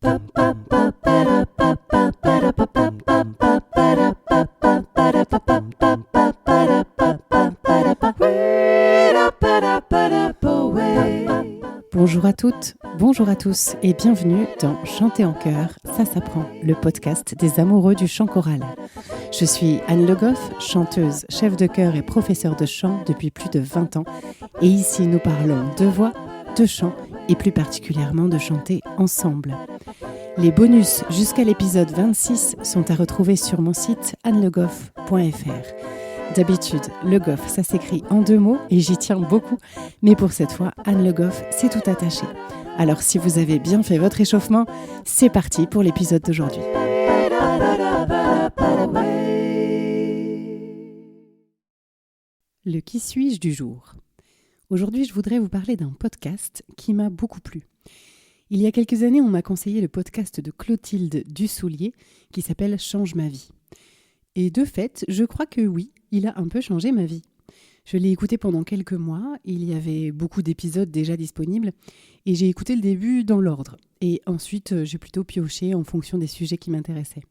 Bonjour à toutes, bonjour à tous et bienvenue dans Chanter en chœur, ça s'apprend, le podcast des amoureux du chant choral. Je suis Anne Le Goff, chanteuse, chef de chœur et professeure de chant depuis plus de 20 ans et ici nous parlons de voix, de chant et plus particulièrement de chanter ensemble. Les bonus jusqu'à l'épisode 26 sont à retrouver sur mon site annelegoff.fr. D'habitude, Le Goff, ça s'écrit en 2 mots et j'y tiens beaucoup, mais pour cette fois, Anne Le Goff, c'est tout attaché. Alors si vous avez bien fait votre échauffement, c'est parti pour l'épisode d'aujourd'hui. Le qui suis-je du jour. Aujourd'hui, je voudrais vous parler d'un podcast qui m'a beaucoup plu. Il y a quelques années, on m'a conseillé le podcast de Clotilde Dussoulier qui s'appelle « Change ma vie ». Et de fait, je crois que oui, il a un peu changé ma vie. Je l'ai écouté pendant quelques mois, il y avait beaucoup d'épisodes déjà disponibles et j'ai écouté le début dans l'ordre. Et ensuite, j'ai plutôt pioché en fonction des sujets qui m'intéressaient.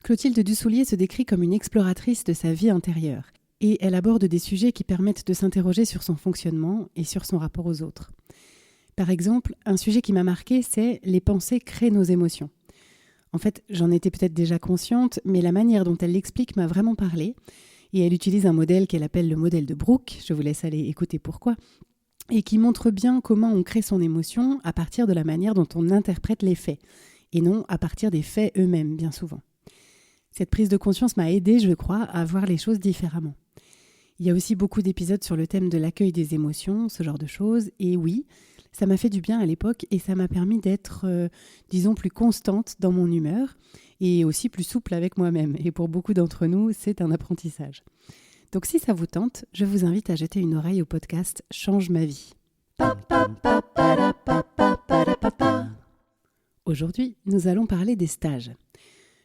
Clotilde Dussoulier se décrit comme une exploratrice de sa vie intérieure et elle aborde des sujets qui permettent de s'interroger sur son fonctionnement et sur son rapport aux autres. Par exemple, un sujet qui m'a marqué, c'est « Les pensées créent nos émotions ». En fait, j'en étais peut-être déjà consciente, mais la manière dont elle l'explique m'a vraiment parlé. Et elle utilise un modèle qu'elle appelle le modèle de Brooke, je vous laisse aller écouter pourquoi, et qui montre bien comment on crée son émotion à partir de la manière dont on interprète les faits, et non à partir des faits eux-mêmes, bien souvent. Cette prise de conscience m'a aidée, je crois, à voir les choses différemment. Il y a aussi beaucoup d'épisodes sur le thème de l'accueil des émotions, ce genre de choses, et oui, ça m'a fait du bien à l'époque et ça m'a permis d'être, plus constante dans mon humeur et aussi plus souple avec moi-même. Et pour beaucoup d'entre nous, c'est un apprentissage. Donc si ça vous tente, je vous invite à jeter une oreille au podcast « Change ma vie ». Aujourd'hui, nous allons parler des stages.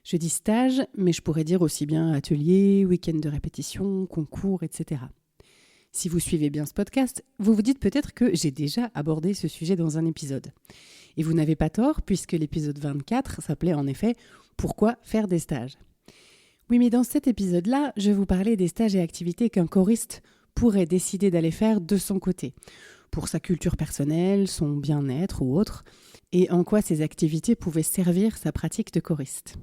Je dis stage, mais je pourrais dire aussi bien atelier, week-end de répétition, concours, etc. Si vous suivez bien ce podcast, vous vous dites peut-être que j'ai déjà abordé ce sujet dans un épisode. Et vous n'avez pas tort, puisque l'épisode 24 s'appelait en effet « Pourquoi faire des stages ?» Oui, mais dans cet épisode-là, je vous parlais des stages et activités qu'un choriste pourrait décider d'aller faire de son côté, pour sa culture personnelle, son bien-être ou autre, et en quoi ces activités pouvaient servir sa pratique de choriste.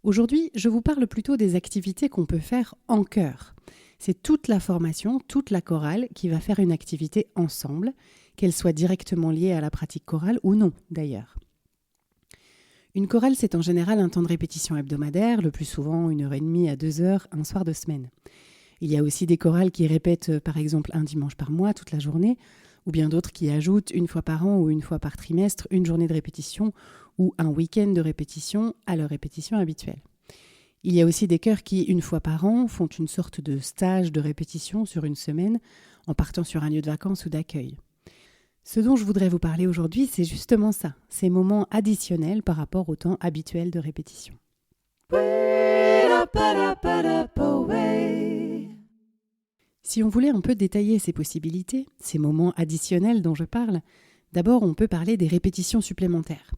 Aujourd'hui, je vous parle plutôt des activités qu'on peut faire en chœur. C'est toute la formation, toute la chorale qui va faire une activité ensemble, qu'elle soit directement liée à la pratique chorale ou non d'ailleurs. Une chorale, c'est en général un temps de répétition hebdomadaire, le plus souvent 1h30 à 2h, un soir de semaine. Il y a aussi des chorales qui répètent par exemple un dimanche par mois, toute la journée, ou bien d'autres qui ajoutent 1 fois par an ou 1 fois par trimestre une journée de répétition ou un week-end de répétition à leur répétition habituelle. Il y a aussi des chœurs qui, 1 fois par an, font une sorte de stage de répétition sur une semaine en partant sur un lieu de vacances ou d'accueil. Ce dont je voudrais vous parler aujourd'hui, c'est justement ça, ces moments additionnels par rapport au temps habituel de répétition. Si on voulait un peu détailler ces possibilités, ces moments additionnels dont je parle, d'abord on peut parler des répétitions supplémentaires.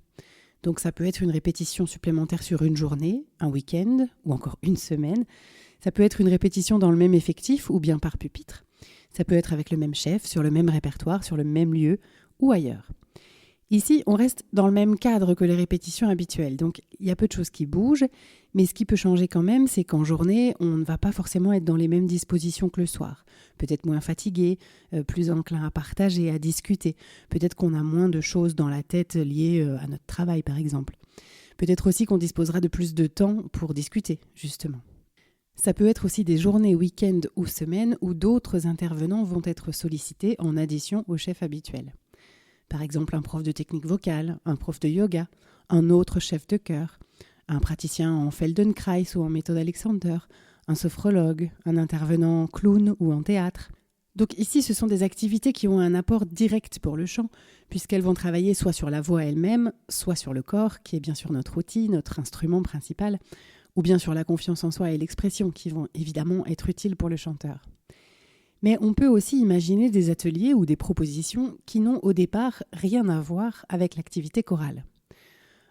Donc ça peut être une répétition supplémentaire sur une journée, un week-end ou encore une semaine. Ça peut être une répétition dans le même effectif ou bien par pupitre. Ça peut être avec le même chef, sur le même répertoire, sur le même lieu ou ailleurs. Ici, on reste dans le même cadre que les répétitions habituelles. Donc il y a peu de choses qui bougent, mais ce qui peut changer quand même, c'est qu'en journée, on ne va pas forcément être dans les mêmes dispositions que le soir. Peut-être moins fatigué, plus enclin à partager, à discuter. Peut-être qu'on a moins de choses dans la tête liées à notre travail, par exemple. Peut-être aussi qu'on disposera de plus de temps pour discuter, justement. Ça peut être aussi des journées, week-ends ou semaines où d'autres intervenants vont être sollicités en addition au chef habituel. Par exemple, un prof de technique vocale, un prof de yoga, un autre chef de chœur, un praticien en Feldenkrais ou en méthode Alexander, un sophrologue, un intervenant clown ou en théâtre. Donc ici, ce sont des activités qui ont un apport direct pour le chant, puisqu'elles vont travailler soit sur la voix elle-même, soit sur le corps, qui est bien sûr notre outil, notre instrument principal, ou bien sur la confiance en soi et l'expression, qui vont évidemment être utiles pour le chanteur. Mais on peut aussi imaginer des ateliers ou des propositions qui n'ont au départ rien à voir avec l'activité chorale.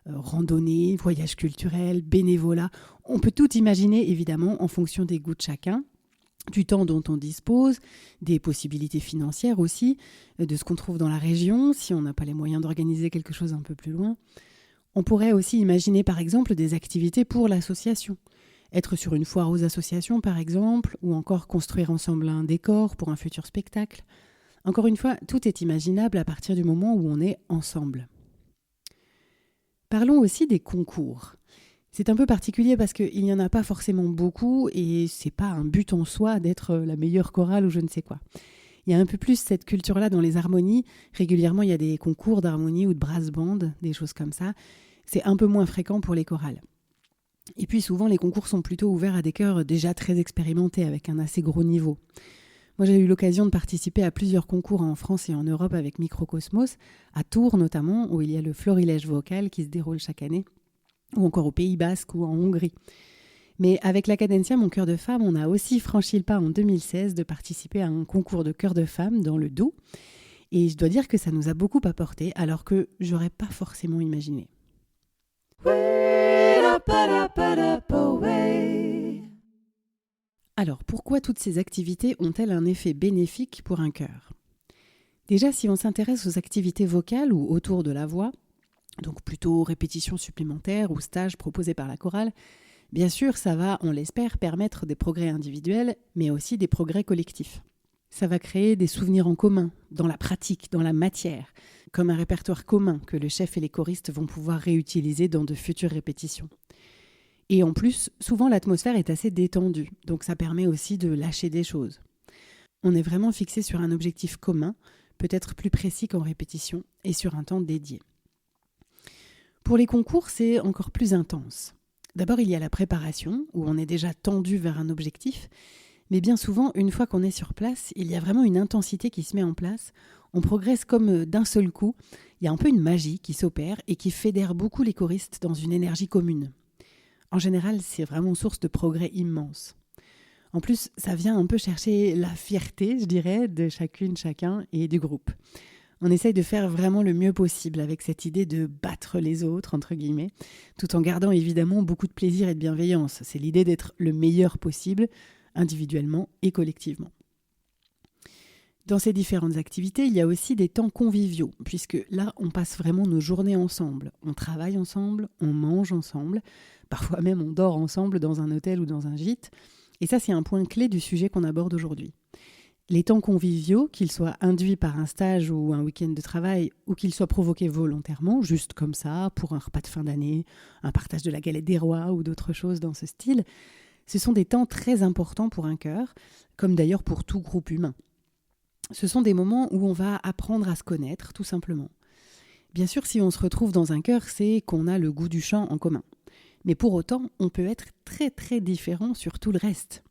randonnée, voyage culturel, bénévolat. On peut tout imaginer évidemment en fonction des goûts de chacun, du temps dont on dispose, des possibilités financières aussi, de ce qu'on trouve dans la région, si on n'a pas les moyens d'organiser quelque chose un peu plus loin. On pourrait aussi imaginer par exemple des activités pour l'association. Être sur une foire aux associations par exemple, ou encore construire ensemble un décor pour un futur spectacle. Encore une fois, tout est imaginable à partir du moment où on est ensemble. Parlons aussi des concours. C'est un peu particulier parce qu'il n'y en a pas forcément beaucoup et c'est pas un but en soi d'être la meilleure chorale ou je ne sais quoi. Il y a un peu plus cette culture-là dans les harmonies. Régulièrement, il y a des concours d'harmonie ou de brass band, des choses comme ça. C'est un peu moins fréquent pour les chorales. Et puis souvent, les concours sont plutôt ouverts à des chœurs déjà très expérimentés avec un assez gros niveau. Moi, j'ai eu l'occasion de participer à plusieurs concours en France et en Europe avec Microcosmos, à Tours notamment, où il y a le Florilège vocal qui se déroule chaque année, ou encore au Pays Basque ou en Hongrie. Mais avec la Cadencia, mon chœur de femme, on a aussi franchi le pas en 2016 de participer à un concours de chœur de femme dans le Doubs. Et je dois dire que ça nous a beaucoup apporté, alors que j'aurais pas forcément imaginé. Alors, pourquoi toutes ces activités ont-elles un effet bénéfique pour un chœur ? Déjà, si on s'intéresse aux activités vocales ou autour de la voix, donc plutôt répétitions supplémentaires ou stages proposés par la chorale, bien sûr, ça va, on l'espère, permettre des progrès individuels, mais aussi des progrès collectifs. Ça va créer des souvenirs en commun, dans la pratique, dans la matière, comme un répertoire commun que le chef et les choristes vont pouvoir réutiliser dans de futures répétitions. Et en plus, souvent l'atmosphère est assez détendue, donc ça permet aussi de lâcher des choses. On est vraiment fixé sur un objectif commun, peut-être plus précis qu'en répétition, et sur un temps dédié. Pour les concours, c'est encore plus intense. D'abord, il y a la préparation, où on est déjà tendu vers un objectif, mais bien souvent, une fois qu'on est sur place, il y a vraiment une intensité qui se met en place. On progresse comme d'un seul coup. Il y a un peu une magie qui s'opère et qui fédère beaucoup les choristes dans une énergie commune. En général, c'est vraiment source de progrès immense. En plus, ça vient un peu chercher la fierté, je dirais, de chacune, chacun et du groupe. On essaye de faire vraiment le mieux possible avec cette idée de battre les autres, entre guillemets, tout en gardant évidemment beaucoup de plaisir et de bienveillance. C'est l'idée d'être le meilleur possible, individuellement et collectivement. Dans ces différentes activités, il y a aussi des temps conviviaux, puisque là, on passe vraiment nos journées ensemble. On travaille ensemble, on mange ensemble, parfois même on dort ensemble dans un hôtel ou dans un gîte. Et ça, c'est un point clé du sujet qu'on aborde aujourd'hui. Les temps conviviaux, qu'ils soient induits par un stage ou un week-end de travail, ou qu'ils soient provoqués volontairement, juste comme ça, pour un repas de fin d'année, un partage de la galette des rois ou d'autres choses dans ce style, ce sont des temps très importants pour un chœur, comme d'ailleurs pour tout groupe humain. Ce sont des moments où on va apprendre à se connaître, tout simplement. Bien sûr, si on se retrouve dans un chœur, c'est qu'on a le goût du chant en commun. Mais pour autant, on peut être très très différent sur tout le reste.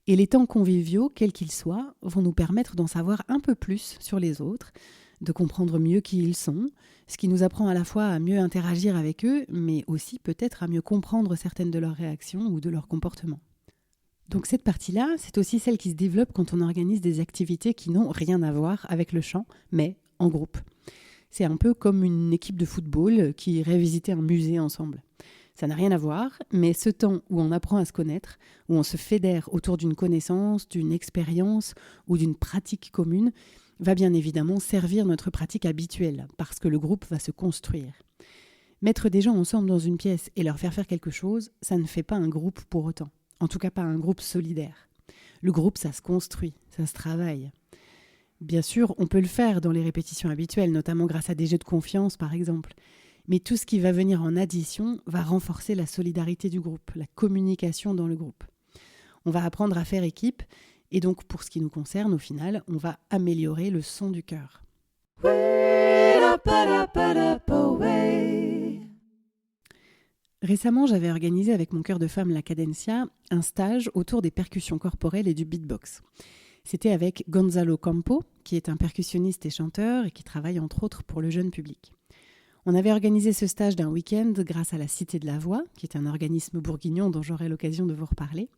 Et les temps conviviaux, quels qu'ils soient, vont nous permettre d'en savoir un peu plus sur les autres, de comprendre mieux qui ils sont, ce qui nous apprend à la fois à mieux interagir avec eux, mais aussi peut-être à mieux comprendre certaines de leurs réactions ou de leurs comportements. Donc cette partie-là, c'est aussi celle qui se développe quand on organise des activités qui n'ont rien à voir avec le chant, mais en groupe. C'est un peu comme une équipe de football qui irait visiter un musée ensemble. Ça n'a rien à voir, mais ce temps où on apprend à se connaître, où on se fédère autour d'une connaissance, d'une expérience ou d'une pratique commune, va bien évidemment servir notre pratique habituelle, parce que le groupe va se construire. Mettre des gens ensemble dans une pièce et leur faire quelque chose, ça ne fait pas un groupe pour autant. En tout cas pas un groupe solidaire. Le groupe, ça se construit, ça se travaille. Bien sûr, on peut le faire dans les répétitions habituelles, notamment grâce à des jeux de confiance par exemple. Mais tout ce qui va venir en addition va renforcer la solidarité du groupe, la communication dans le groupe. On va apprendre à faire équipe et donc pour ce qui nous concerne, au final, on va améliorer le son du chœur. Récemment, j'avais organisé avec mon chœur de femme La Cadencia un stage autour des percussions corporelles et du beatbox. C'était avec Gonzalo Campo, qui est un percussionniste et chanteur et qui travaille entre autres pour le jeune public. On avait organisé ce stage d'un week-end grâce à la Cité de la Voix, qui est un organisme bourguignon dont j'aurai l'occasion de vous reparler.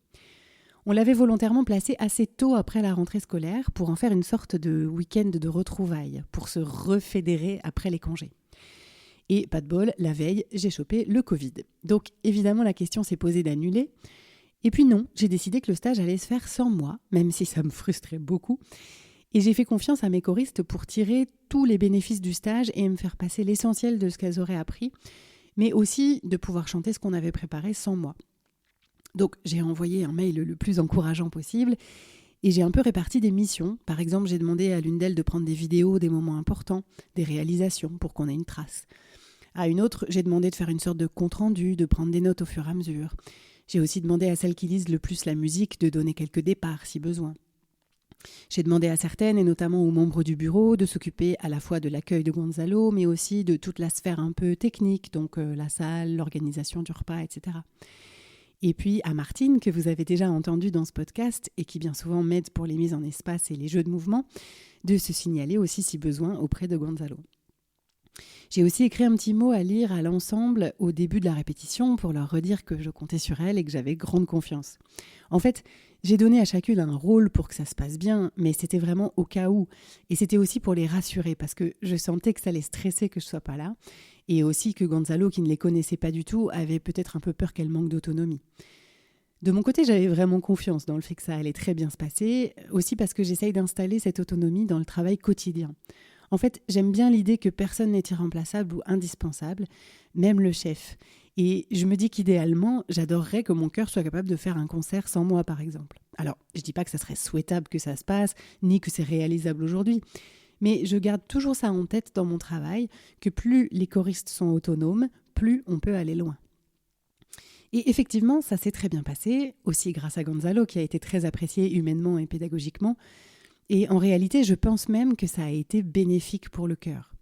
On l'avait volontairement placé assez tôt après la rentrée scolaire pour en faire une sorte de week-end de retrouvailles, pour se refédérer après les congés. Et pas de bol, la veille, j'ai chopé le Covid. Donc évidemment, la question s'est posée d'annuler. Et puis non, j'ai décidé que le stage allait se faire sans moi, même si ça me frustrait beaucoup. Et j'ai fait confiance à mes choristes pour tirer tous les bénéfices du stage et me faire passer l'essentiel de ce qu'elles auraient appris, mais aussi de pouvoir chanter ce qu'on avait préparé sans moi. Donc j'ai envoyé un mail le plus encourageant possible et j'ai un peu réparti des missions. Par exemple, j'ai demandé à l'une d'elles de prendre des vidéos des moments importants, des réalisations pour qu'on ait une trace. À une autre, j'ai demandé de faire une sorte de compte-rendu, de prendre des notes au fur et à mesure. J'ai aussi demandé à celles qui lisent le plus la musique de donner quelques départs si besoin. J'ai demandé à certaines, et notamment aux membres du bureau, de s'occuper à la fois de l'accueil de Gonzalo, mais aussi de toute la sphère un peu technique, donc la salle, l'organisation du repas, etc. Et puis à Martine, que vous avez déjà entendu dans ce podcast et qui bien souvent m'aide pour les mises en espace et les jeux de mouvement, de se signaler aussi si besoin auprès de Gonzalo. J'ai aussi écrit un petit mot à lire à l'ensemble au début de la répétition pour leur redire que je comptais sur elles et que j'avais grande confiance. En fait, j'ai donné à chacune un rôle pour que ça se passe bien, mais c'était vraiment au cas où. Et c'était aussi pour les rassurer parce que je sentais que ça les stressait que je ne sois pas là. Et aussi que Gonzalo, qui ne les connaissait pas du tout, avait peut-être un peu peur qu'elles manquent d'autonomie. De mon côté, j'avais vraiment confiance dans le fait que ça allait très bien se passer, aussi parce que j'essaye d'installer cette autonomie dans le travail quotidien. En fait, j'aime bien l'idée que personne n'est irremplaçable ou indispensable, même le chef. Et je me dis qu'idéalement, j'adorerais que mon chœur soit capable de faire un concert sans moi, par exemple. Alors, je ne dis pas que ça serait souhaitable que ça se passe, ni que c'est réalisable aujourd'hui. Mais je garde toujours ça en tête dans mon travail, que plus les choristes sont autonomes, plus on peut aller loin. Et effectivement, ça s'est très bien passé, aussi grâce à Gonzalo, qui a été très apprécié humainement et pédagogiquement. Et en réalité, je pense même que ça a été bénéfique pour le chœur.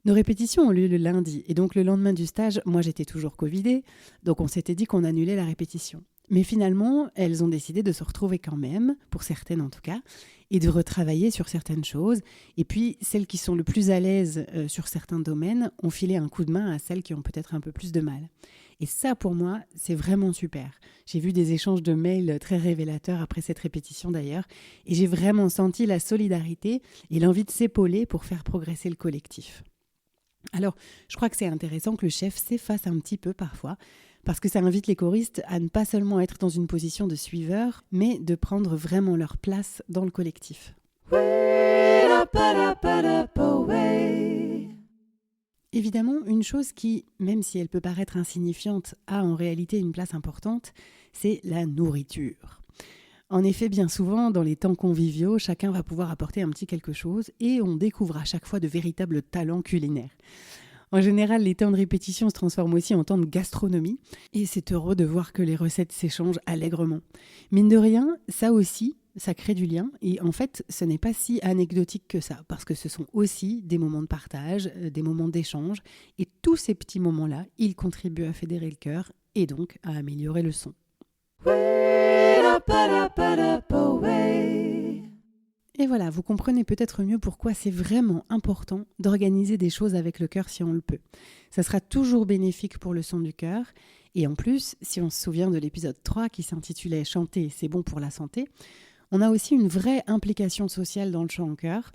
Nos répétitions ont lieu le lundi, et donc le lendemain du stage, moi j'étais toujours covidée, donc on s'était dit qu'on annulait la répétition. Mais finalement, elles ont décidé de se retrouver quand même, pour certaines en tout cas, et de retravailler sur certaines choses. Et puis, celles qui sont le plus à l'aise sur certains domaines ont filé un coup de main à celles qui ont peut-être un peu plus de mal. Et ça, pour moi, c'est vraiment super. J'ai vu des échanges de mails très révélateurs après cette répétition d'ailleurs, et j'ai vraiment senti la solidarité et l'envie de s'épauler pour faire progresser le collectif. Alors, je crois que c'est intéressant que le chef s'efface un petit peu parfois, parce que ça invite les choristes à ne pas seulement être dans une position de suiveur, mais de prendre vraiment leur place dans le collectif. Évidemment, une chose qui, même si elle peut paraître insignifiante, a en réalité une place importante, c'est la nourriture. En effet, bien souvent, dans les temps conviviaux, chacun va pouvoir apporter un petit quelque chose et on découvre à chaque fois de véritables talents culinaires. En général, les temps de répétition se transforment aussi en temps de gastronomie et c'est heureux de voir que les recettes s'échangent allègrement. Mine de rien, ça aussi, ça crée du lien et en fait, ce n'est pas si anecdotique que ça parce que ce sont aussi des moments de partage, des moments d'échange et tous ces petits moments-là, ils contribuent à fédérer le chœur et donc à améliorer le son. Et voilà, vous comprenez peut-être mieux pourquoi c'est vraiment important d'organiser des choses avec le chœur si on le peut. Ça sera toujours bénéfique pour le son du chœur. Et en plus, si on se souvient de l'épisode 3 qui s'intitulait « Chanter, c'est bon pour la santé », on a aussi une vraie implication sociale dans le chant en chœur.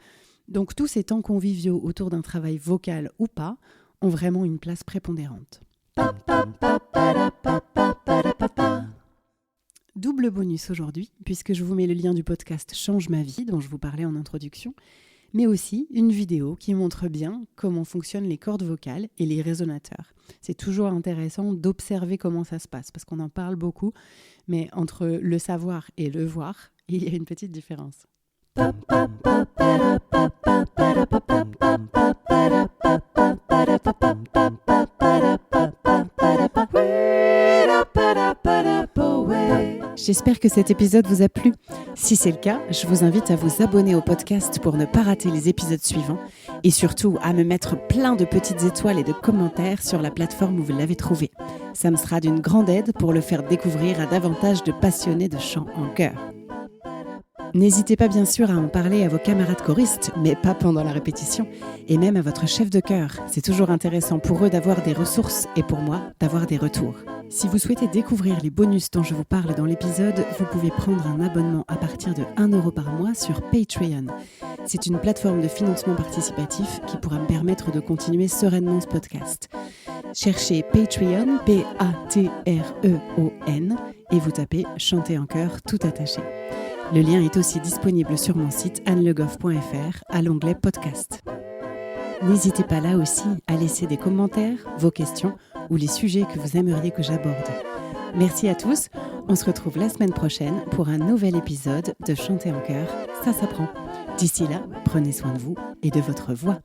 Donc tous ces temps conviviaux autour d'un travail vocal ou pas ont vraiment une place prépondérante. Double bonus aujourd'hui, puisque je vous mets le lien du podcast Change ma vie, dont je vous parlais en introduction, mais aussi une vidéo qui montre bien comment fonctionnent les cordes vocales et les résonateurs. C'est toujours intéressant d'observer comment ça se passe, parce qu'on en parle beaucoup, mais entre le savoir et le voir, il y a une petite différence. J'espère que cet épisode vous a plu. Si c'est le cas, je vous invite à vous abonner au podcast pour ne pas rater les épisodes suivants et surtout à me mettre plein de petites étoiles et de commentaires sur la plateforme où vous l'avez trouvé. Ça me sera d'une grande aide pour le faire découvrir à davantage de passionnés de chant en chœur. N'hésitez pas bien sûr à en parler à vos camarades choristes, mais pas pendant la répétition, et même à votre chef de chœur. C'est toujours intéressant pour eux d'avoir des ressources et pour moi d'avoir des retours. Si vous souhaitez découvrir les bonus dont je vous parle dans l'épisode, vous pouvez prendre un abonnement à partir de 1 € par mois sur Patreon. C'est une plateforme de financement participatif qui pourra me permettre de continuer sereinement ce podcast. Cherchez Patreon, Patreon, et vous tapez Chanter en chœur tout attaché. Le lien est aussi disponible sur mon site annelegoff.fr à l'onglet podcast. N'hésitez pas là aussi à laisser des commentaires, vos questions ou les sujets que vous aimeriez que j'aborde. Merci à tous, on se retrouve la semaine prochaine pour un nouvel épisode de Chanter en chœur, ça s'apprend. D'ici là, prenez soin de vous et de votre voix.